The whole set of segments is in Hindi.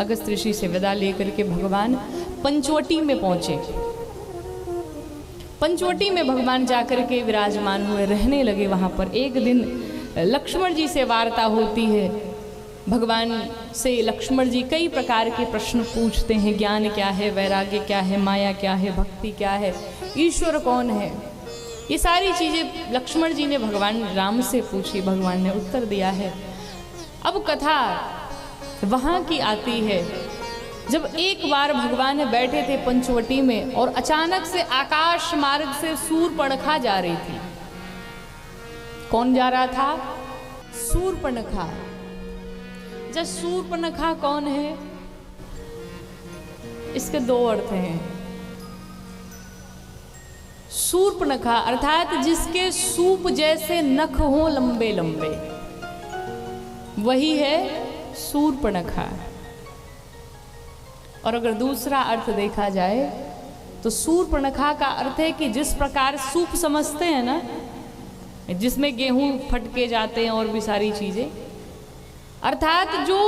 अगस्त ऋषि से विदा लेकर के भगवान पंचवटी में पहुंचे। पंचवटी में भगवान जाकर के विराजमान हुए, रहने लगे वहाँ पर। एक दिन लक्ष्मण जी से वार्ता होती है। भगवान से लक्ष्मण जी कई प्रकार के प्रश्न पूछते हैं, ज्ञान क्या है, वैराग्य क्या है, माया क्या है, भक्ति क्या है, ईश्वर कौन है। ये सारी चीज़ें लक्ष्मण जी ने भगवान राम से पूछी, भगवान ने उत्तर दिया है। अब कथा वहाँ की आती है जब एक बार भगवान बैठे थे पंचवटी में और अचानक से आकाश मार्ग से शूर्पणखा जा रही थी। कौन जा रहा था? शूर्पणखा। जब शूर्पणखा कौन है? इसके दो अर्थ हैं। शूर्पणखा अर्थात जिसके सूप जैसे नख हो लंबे लंबे, वही है शूर्पणखा। और अगर दूसरा अर्थ देखा जाए तो शूर्पणखा का अर्थ है कि जिस प्रकार सूप समझते हैं ना, जिसमें गेहूं फटके जाते हैं और भी सारी चीजें, अर्थात जो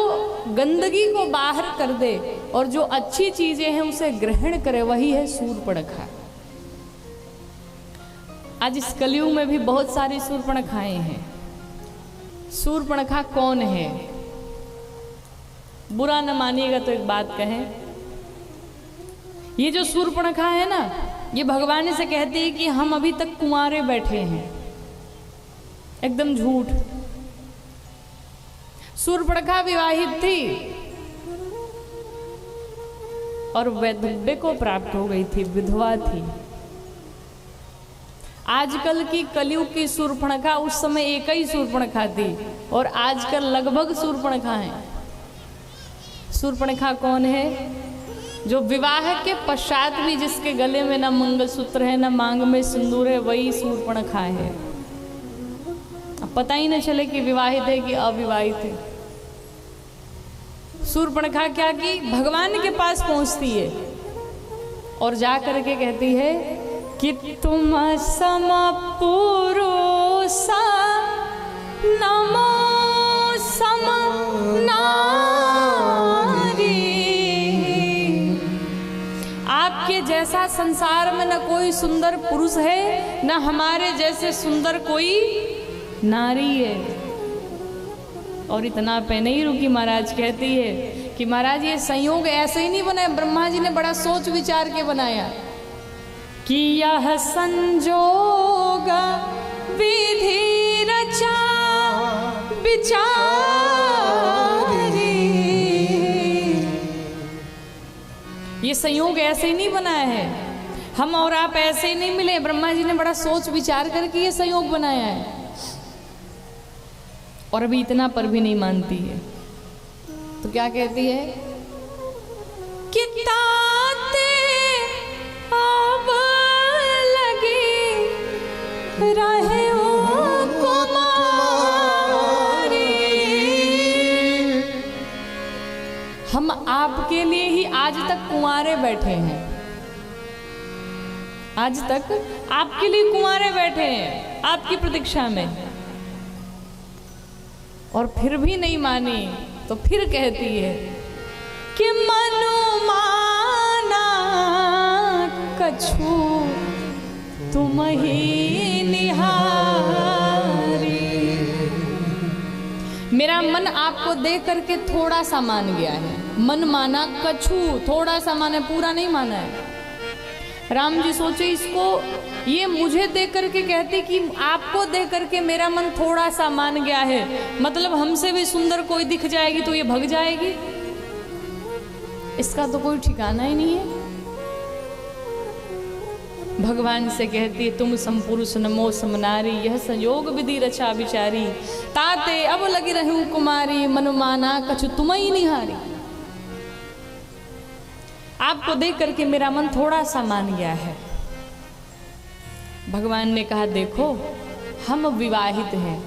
गंदगी को बाहर कर दे और जो अच्छी चीजें हैं उसे ग्रहण करे, वही है शूर्पणखा। आज इस कलयुग में भी बहुत सारी शूर्पणखाएं हैं। शूर्पणखा कौन है? बुरा न मानिएगा तो एक बात कहें, ये जो शूर्पणखा है ना, ये भगवान से कहती है कि हम अभी तक कुंवारे बैठे हैं। एकदम झूठ। शूर्पणखा विवाहित थी और वैधव्य को प्राप्त हो गई थी, विधवा थी। आजकल की कलयुग की शूर्पणखा उस समय एक ही शूर्पणखा थी और आजकल लगभग शूर्पणखा है। शूर्पणखा कौन है? जो विवाह के पश्चात भी जिसके गले में न मंगलसूत्र है न मांग में सिंदूर है, वही शूर्पणखा है। अब पता ही न चले कि विवाहित है कि अविवाहित है। शूर्पणखा क्या की? भगवान के पास पहुंचती है और जा करके कहती है कि तुम सम पुरुषा नमो सम नारी। आपके जैसा संसार में न कोई सुंदर पुरुष है, न हमारे जैसे सुंदर कोई नारी है। और इतना पे नहीं रुकी, महाराज कहती है कि महाराज ये संयोग ऐसे ही नहीं बनाया, ब्रह्मा जी ने बड़ा सोच विचार के बनाया कि यह संजोग विधि रचा विचारी। ये संयोग ऐसे ही नहीं बनाया है, हम और आप ऐसे ही नहीं मिले, ब्रह्मा जी ने बड़ा सोच विचार करके ये संयोग बनाया है। और अभी इतना पर भी नहीं मानती है, तो क्या कहती है कि ताते अब लगी रहे हो कुमारी। हम आपके लिए ही आज तक कुंवारे बैठे हैं, आज तक आपके लिए कुंवारे बैठे हैं आपकी प्रतीक्षा में। और फिर भी नहीं मानी तो फिर कहती है कि मनु माना कछु तुम ही निहारी। मेरा मन आपको देख करके थोड़ा सा मान गया है। मन माना कछु, थोड़ा सा माना, पूरा नहीं माना है। राम जी सोचे इसको, ये मुझे देख करके कहती कि आपको देख करके मेरा मन थोड़ा सा मान गया है, मतलब हमसे भी सुंदर कोई दिख जाएगी तो ये भग जाएगी। इसका तो कोई ठिकाना ही नहीं है। भगवान से कहती है तुम समपुरुष नमो समनारी, यह संयोग विधि रचा विचारी। ताते अब लगी रहूं कुमारी, मनु माना कछु तुम ही निहारी। आपको देख करके मेरा मन थोड़ा सा मान गया है। भगवान ने कहा देखो हम विवाहित हैं,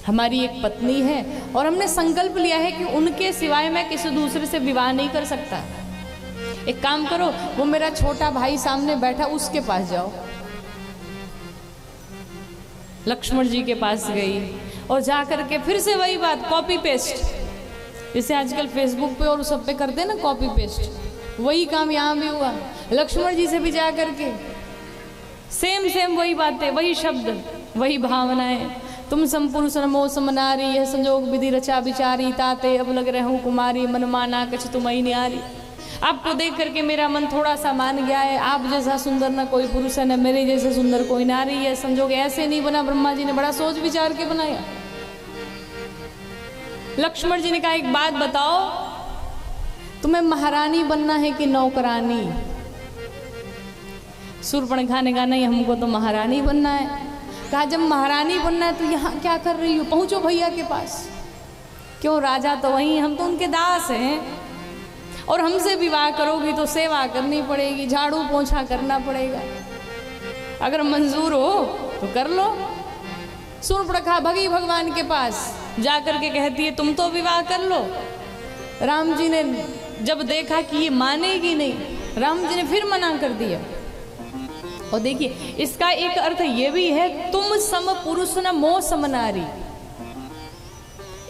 हमारी एक पत्नी है और हमने संकल्प लिया है कि उनके सिवाय मैं किसी दूसरे से विवाह नहीं कर सकता। एक काम करो, वो मेरा छोटा भाई सामने बैठा उसके पास जाओ। लक्ष्मण जी के पास गई और जाकर के फिर से वही बात कॉपी पेस्ट जैसे आजकल फेसबुक पे और सब पे करते हैं ना कॉपी पेस्ट, वही काम यहाँ भी हुआ। लक्ष्मण जी से भी जा करके सेम वही बातें, वही शब्द, वही भावनाएं। तुम संपुरुष नमो समनारी, यह संजोग विधि रचा विचारी, ताते अब लग रहे हूँ कुमारी, मन माना कछ तुम्हें न्यारी। आपको देख करके मेरा मन थोड़ा सा मान गया है, आप जैसा सुंदर ना कोई पुरुष है, न मेरे जैसे सुंदर कोई नारी है। संजोग ऐसे नहीं बना, ब्रह्मा जी ने बड़ा सोच विचार के बनाया। लक्ष्मण जी ने कहा एक बात बताओ, तुम्हें महारानी बनना है कि नौकरानी? शूर्पणखा ने कहा नहीं, हमको तो महारानी बनना है। कहा जब महारानी बनना है तो यहाँ क्या कर रही हो, पहुंचो भैया के पास। क्यों, राजा तो वही, हम तो उनके दास हैं, और हमसे विवाह करोगी तो सेवा करनी पड़ेगी, झाड़ू पोछा करना पड़ेगा, अगर मंजूर हो तो कर लो। शूर्पणखा भगी भगवान के पास, जाकर के कहती है तुम तो विवाह कर लो। राम जी ने जब देखा कि ये मानेगी नहीं, राम जी ने फिर मना कर दिया। और देखिए इसका एक अर्थ ये भी है, तुम सम पुरुष न मोह सम नारी।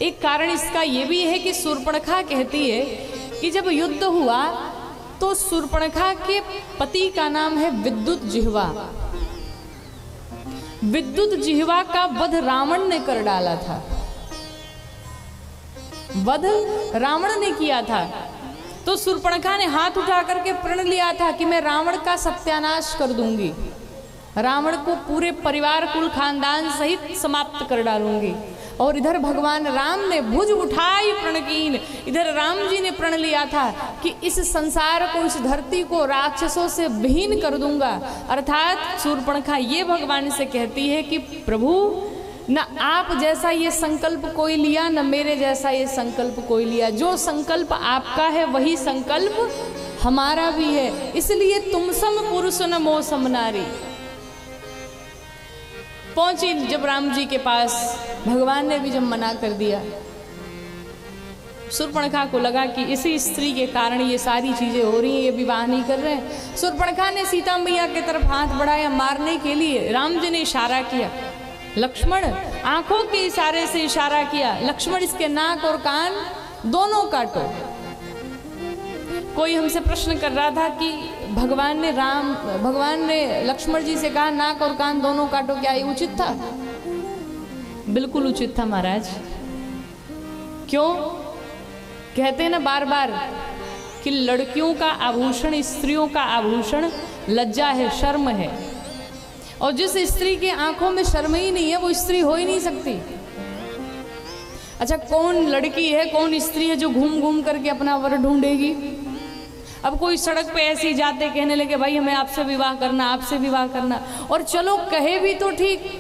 एक कारण इसका ये भी है कि शूर्पणखा कहती है कि जब युद्ध हुआ तो शूर्पणखा के पति का नाम है विद्युत जिह्वा। विद्युत जिह्वा का वध रावण ने कर डाला था, वध रावण ने किया था। तो शूर्पणखा ने हाथ उठा करके प्रण लिया था कि मैं रावण का सत्यानाश कर दूंगी, रावण को पूरे परिवार कुल खानदान सहित समाप्त कर डालूंगी। और इधर भगवान राम ने भुज उठाई प्रणकीन, इधर राम जी ने प्रण लिया था कि इस संसार को, इस धरती को राक्षसों से विहीन कर दूंगा। अर्थात शूर्पणखा ये भगवान से कहती है कि प्रभु, न आप जैसा ये संकल्प कोई लिया, न मेरे जैसा ये संकल्प कोई लिया। जो संकल्प आपका है वही संकल्प हमारा भी है, इसलिए तुम सम पुरुष न मोह सम नारी। पहुंची जब राम जी के पास, भगवान ने भी जब मना कर दिया, शूर्पणखा को लगा कि इसी स्त्री के कारण ये सारी चीजें हो रही हैं, ये विवाह नहीं कर रहे हैं। शूर्पणखा ने सीता मैया की तरफ हाथ बढ़ाया मारने के लिए, राम जी ने इशारा किया, लक्ष्मण, आंखों के इशारे से इशारा किया, लक्ष्मण इसके नाक और कान दोनों काटो। कोई हमसे प्रश्न कर रहा था कि भगवान ने लक्ष्मण जी से कहा नाक और कान दोनों काटो, क्या ये उचित था? बिल्कुल उचित था महाराज। क्यों? कहते हैं ना बार बार कि लड़कियों का आभूषण, स्त्रियों का आभूषण लज्जा है, शर्म है, और जिस स्त्री के आंखों में शर्म ही नहीं है वो स्त्री हो ही नहीं सकती। अच्छा, कौन लड़की है, कौन स्त्री है जो घूम घूम करके अपना वर ढूंढेगी? अब कोई सड़क पे ऐसे ही जाते कहने लगे भाई हमें आपसे विवाह करना, आपसे विवाह करना, और चलो कहे भी तो ठीक।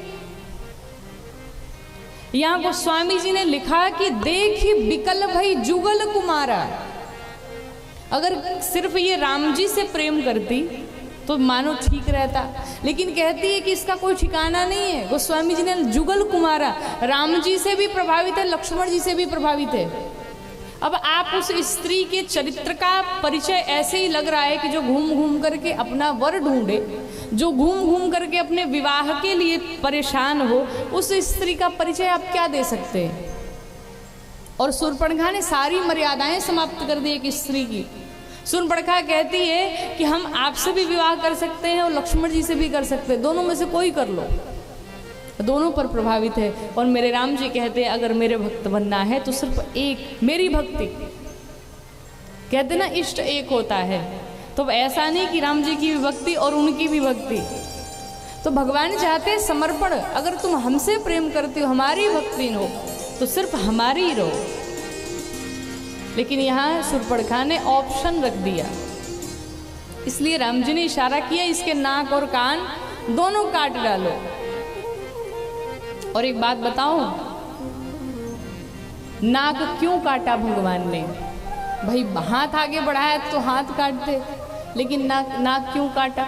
यहाँ गोस्वामी जी ने लिखा कि देखी बिकल भई जुगल कुमारा। अगर सिर्फ ये राम जी से प्रेम करती तो मानो ठीक रहता, लेकिन कहती है कि इसका कोई ठिकाना नहीं है। गोस्वामी जी ने जुगल कुमारा, राम जी से भी प्रभावित है, लक्ष्मण जी से भी प्रभावित है। अब आप उस स्त्री के चरित्र का परिचय ऐसे ही लग रहा है कि जो घूम घूम करके अपना वर ढूंढे, जो घूम घूम करके अपने विवाह के लिए परेशान हो, उस स्त्री का परिचय आप क्या दे सकते हैं? और शूर्पणखा ने सारी मर्यादाएं समाप्त कर दी एक स्त्री की। शूर्पणखा कहती है कि हम आपसे भी विवाह कर सकते हैं और लक्ष्मण जी से भी कर सकते हैं, दोनों में से कोई कर लो, दोनों पर प्रभावित है। और मेरे राम जी कहते हैं अगर मेरे भक्त बनना है तो सिर्फ एक, मेरी भक्ति। कहते ना इष्ट एक होता है, तो ऐसा नहीं कि राम जी की भी भक्ति और उनकी भी भक्ति। तो भगवान चाहते हैं समर्पण। अगर तुम हमसे प्रेम करते हो, हमारी भक्ति हो, तो सिर्फ हमारी ही रहो। लेकिन यहाँ शूर्पणखा ने ऑप्शन रख दिया, इसलिए राम जी ने इशारा किया इसके नाक और कान दोनों काट डालो। और एक बात बताओ, नाक क्यों काटा भगवान ने? भाई हाथ आगे बढ़ाया तो हाथ काटते, लेकिन नाक क्यों काटा?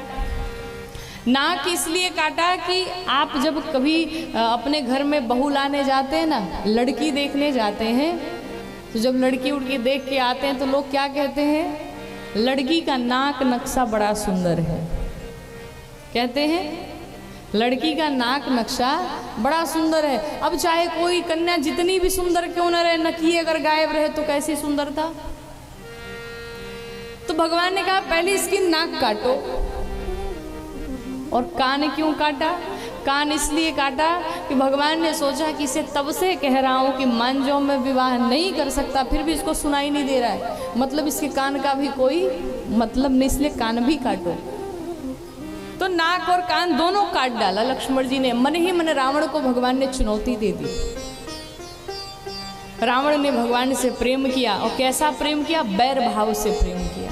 नाक इसलिए काटा कि आप जब कभी अपने घर में बहू लाने जाते हैं ना, लड़की देखने जाते हैं, तो जब लड़की उड़की देख के आते हैं तो लोग क्या कहते हैं? लड़की का नाक नक्शा बड़ा सुंदर है। कहते हैं लड़की का नाक नक्शा बड़ा सुंदर है। अब चाहे कोई कन्या जितनी भी सुंदर क्यों न रहे, नकी अगर गायब रहे तो कैसी सुंदरता। तो भगवान ने कहा पहले इसकी नाक काटो। और कान क्यों काटा? कान इसलिए काटा कि भगवान ने सोचा कि इसे तब से कह रहा हूं कि मान जाओ मैं विवाह नहीं कर सकता, फिर भी इसको सुनाई नहीं दे रहा है, मतलब इसके कान का भी कोई मतलब नहीं, इसलिए कान भी काटो। तो नाक और कान दोनों काट डाला लक्ष्मण जी ने। मन ही मन रावण को भगवान ने चुनौती दे दी। रावण ने भगवान से प्रेम किया, और कैसा प्रेम किया? बैर भाव से प्रेम किया।